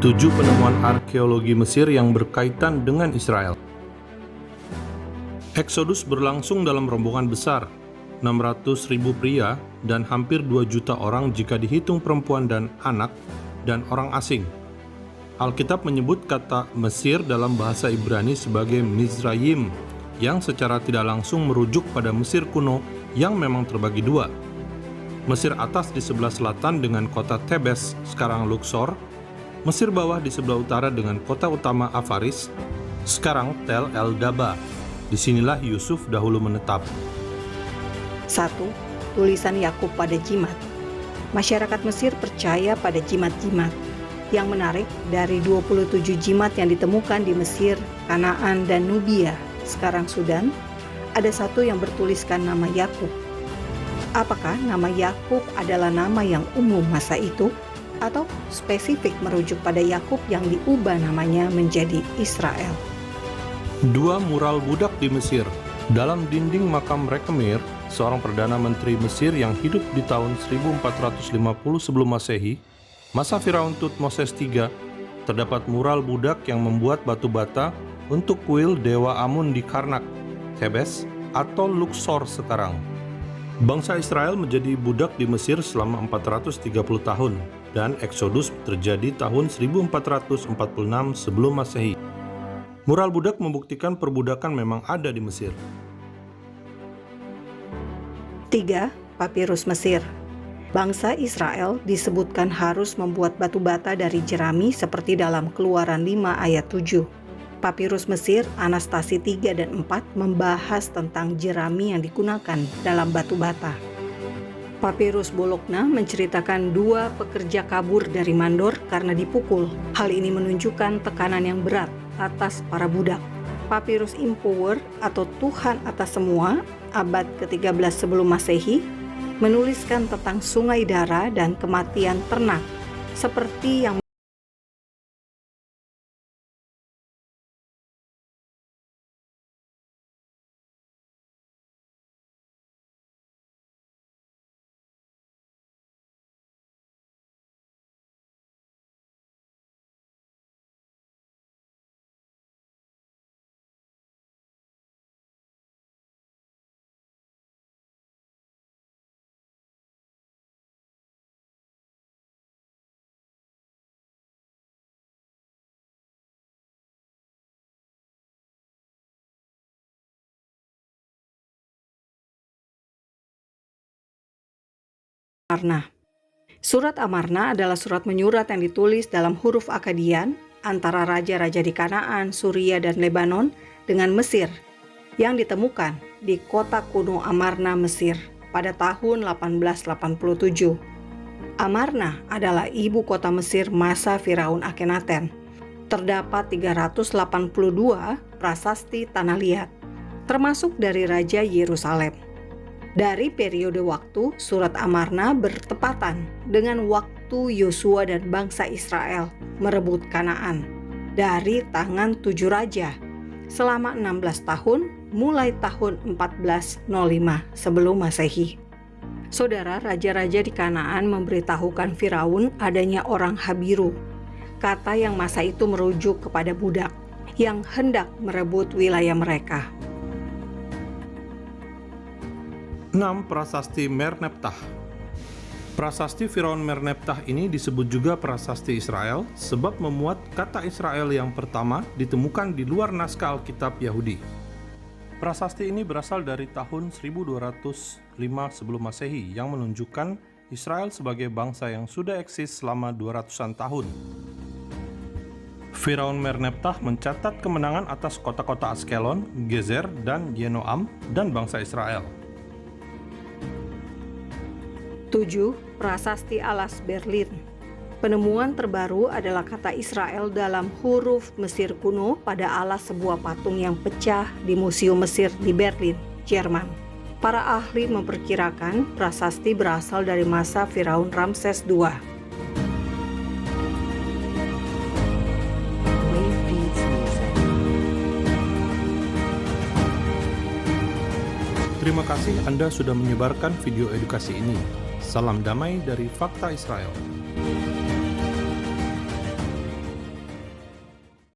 7 penemuan arkeologi Mesir yang berkaitan dengan Israel. Eksodus berlangsung dalam rombongan besar, 600.000 pria dan hampir 2 juta orang jika dihitung perempuan dan anak dan orang asing. Alkitab menyebut kata Mesir dalam bahasa Ibrani sebagai Mizrayim, yang secara tidak langsung merujuk pada Mesir kuno yang memang terbagi dua. Mesir atas di sebelah selatan dengan kota Thebes, sekarang Luxor. Mesir bawah di sebelah utara dengan kota utama Afaris, sekarang Tel El-Daba. Disinilah Yusuf dahulu menetap. 1. Tulisan Yakub pada jimat. Masyarakat Mesir percaya pada jimat-jimat. Yang menarik, dari 27 jimat yang ditemukan di Mesir, Kanaan, dan Nubia, sekarang Sudan, ada satu yang bertuliskan nama Yakub. Apakah nama Yakub adalah nama yang umum masa itu? Atau spesifik merujuk pada Yakub yang diubah namanya menjadi Israel? 2 mural budak di Mesir. Dalam dinding makam Rekemir, seorang Perdana Menteri Mesir yang hidup di tahun 1450 sebelum Masehi, masa Firaun Tutmosis III, terdapat mural budak yang membuat batu bata untuk kuil Dewa Amun di Karnak, Thebes, atau Luxor sekarang. Bangsa Israel menjadi budak di Mesir selama 430 tahun, dan Eksodus terjadi tahun 1446 sebelum Masehi. Mural budak membuktikan perbudakan memang ada di Mesir. 3. Papirus Mesir. Bangsa Israel disebutkan harus membuat batu bata dari jerami seperti dalam Keluaran 5 ayat 7. Papirus Mesir Anastasi 3 dan 4 membahas tentang jerami yang digunakan dalam batu bata. Papirus Bologna menceritakan 2 pekerja kabur dari mandor karena dipukul. Hal ini menunjukkan tekanan yang berat atas para budak. Papirus Impower atau Tuhan atas semua, abad ke-13 sebelum Masehi, menuliskan tentang sungai darah dan kematian ternak, seperti yang Amarna. Surat Amarna adalah surat menyurat yang ditulis dalam huruf Akkadian antara raja-raja di Kanaan, Suria, dan Lebanon dengan Mesir yang ditemukan di kota kuno Amarna, Mesir pada tahun 1887. Amarna adalah ibu kota Mesir masa Firaun Akhenaten. Terdapat 382 prasasti tanah liat, termasuk dari Raja Yerusalem. Dari periode waktu surat Amarna bertepatan dengan waktu Yosua dan bangsa Israel merebut Kanaan dari tangan 7 raja selama 16 tahun mulai tahun 1405 sebelum Masehi. Saudara, raja-raja di Kanaan memberitahukan Firaun adanya orang Habiru, kata yang masa itu merujuk kepada budak yang hendak merebut wilayah mereka. 6. Prasasti Merneptah. Prasasti Firaun Merneptah ini disebut juga prasasti Israel sebab memuat kata Israel yang pertama ditemukan di luar naskah Alkitab Yahudi. Prasasti ini berasal dari tahun 1205 sebelum Masehi yang menunjukkan Israel sebagai bangsa yang sudah eksis selama 200-an tahun. Firaun Merneptah mencatat kemenangan atas kota-kota Askelon, Gezer, dan Yenoam dan bangsa Israel. 7. Prasasti Alas Berlin. Penemuan terbaru adalah kata Israel dalam huruf Mesir kuno pada alas sebuah patung yang pecah di Museum Mesir di Berlin, Jerman. Para ahli memperkirakan prasasti berasal dari masa Firaun Ramses II. Terima kasih Anda sudah menyebarkan video edukasi ini. Salam damai dari Fakta Israel.